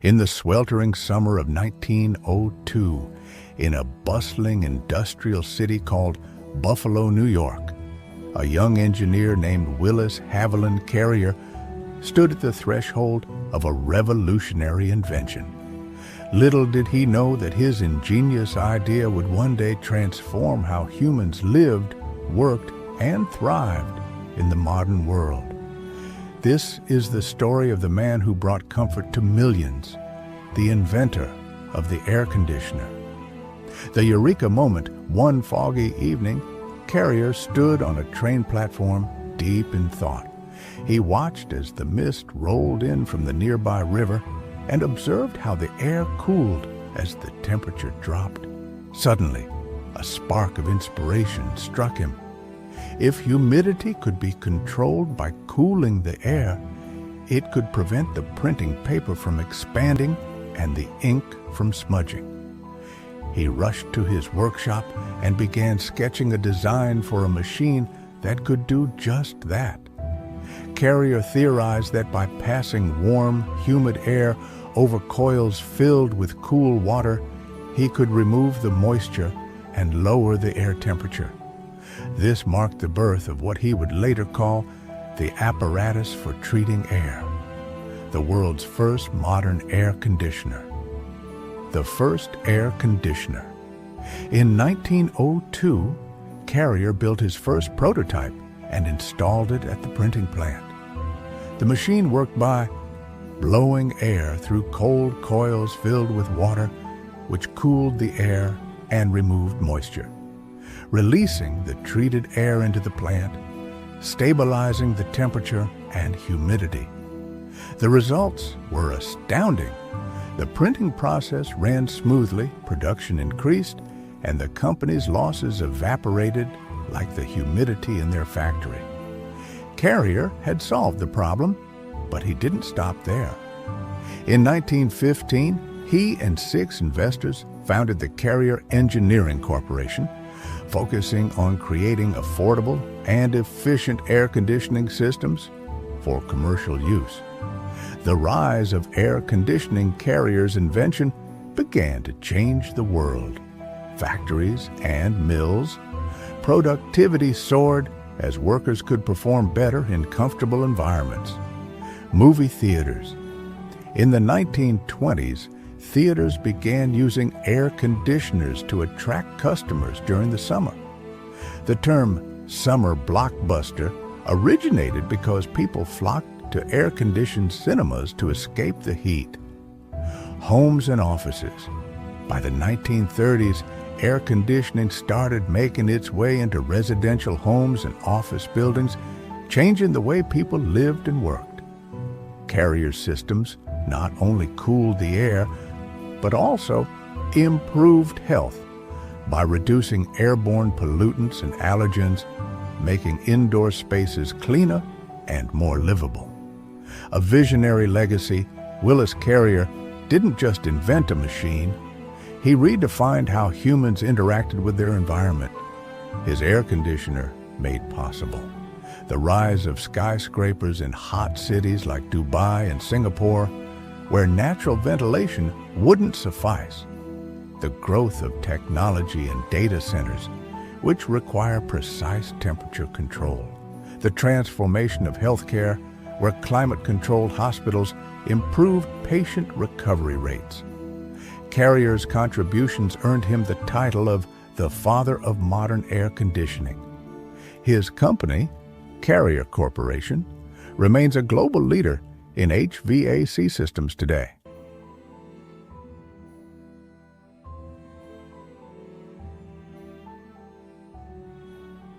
In the sweltering summer of 1902, in a bustling industrial city called Buffalo, New York, a young engineer named Willis Haviland Carrier stood at the threshold of a revolutionary invention. Little did he know that his ingenious idea would one day transform how humans lived, worked, and thrived in the modern world. This is the story of the man who brought comfort to millions, the inventor of the air conditioner. The eureka moment, one foggy evening, Carrier stood on a train platform deep in thought. He watched as the mist rolled in from the nearby river and observed how the air cooled as the temperature dropped. Suddenly, a spark of inspiration struck him. If humidity could be controlled by cooling the air, it could prevent the printing paper from expanding and the ink from smudging. He rushed to his workshop and began sketching a design for a machine that could do just that. Carrier theorized that by passing warm, humid air over coils filled with cool water, he could remove the moisture and lower the air temperature. This marked the birth of what he would later call the apparatus for treating air, the world's first modern air conditioner. The first air conditioner. In 1902, Carrier built his first prototype and installed it at the printing plant. The machine worked by blowing air through cold coils filled with water, which cooled the air and removed moisture, releasing the treated air into the plant, stabilizing the temperature and humidity. The results were astounding. The printing process ran smoothly, production increased, and the company's losses evaporated like the humidity in their factory. Carrier had solved the problem, but he didn't stop there. In 1915, he and 6 investors founded the Carrier Engineering Corporation, focusing on creating affordable and efficient air conditioning systems for commercial use. The rise of air conditioning Carrier's invention began to change the world. Factories and mills, productivity soared as workers could perform better in comfortable environments. Movie theaters. In the 1920s, theaters began using air conditioners to attract customers during the summer. The term summer blockbuster originated because people flocked to air-conditioned cinemas to escape the heat. Homes and offices. By the 1930s, air conditioning started making its way into residential homes and office buildings, changing the way people lived and worked. Carrier systems not only cooled the air, but also improved health by reducing airborne pollutants and allergens, making indoor spaces cleaner and more livable. A visionary legacy, Willis Carrier didn't just invent a machine, he redefined how humans interacted with their environment. His air conditioner made possible the rise of skyscrapers in hot cities like Dubai and Singapore, where natural ventilation wouldn't suffice. The growth of technology and data centers, which require precise temperature control. The transformation of healthcare, where climate-controlled hospitals improved patient recovery rates. Carrier's contributions earned him the title of the father of modern air conditioning. His company, Carrier Corporation, remains a global leader in HVAC systems today.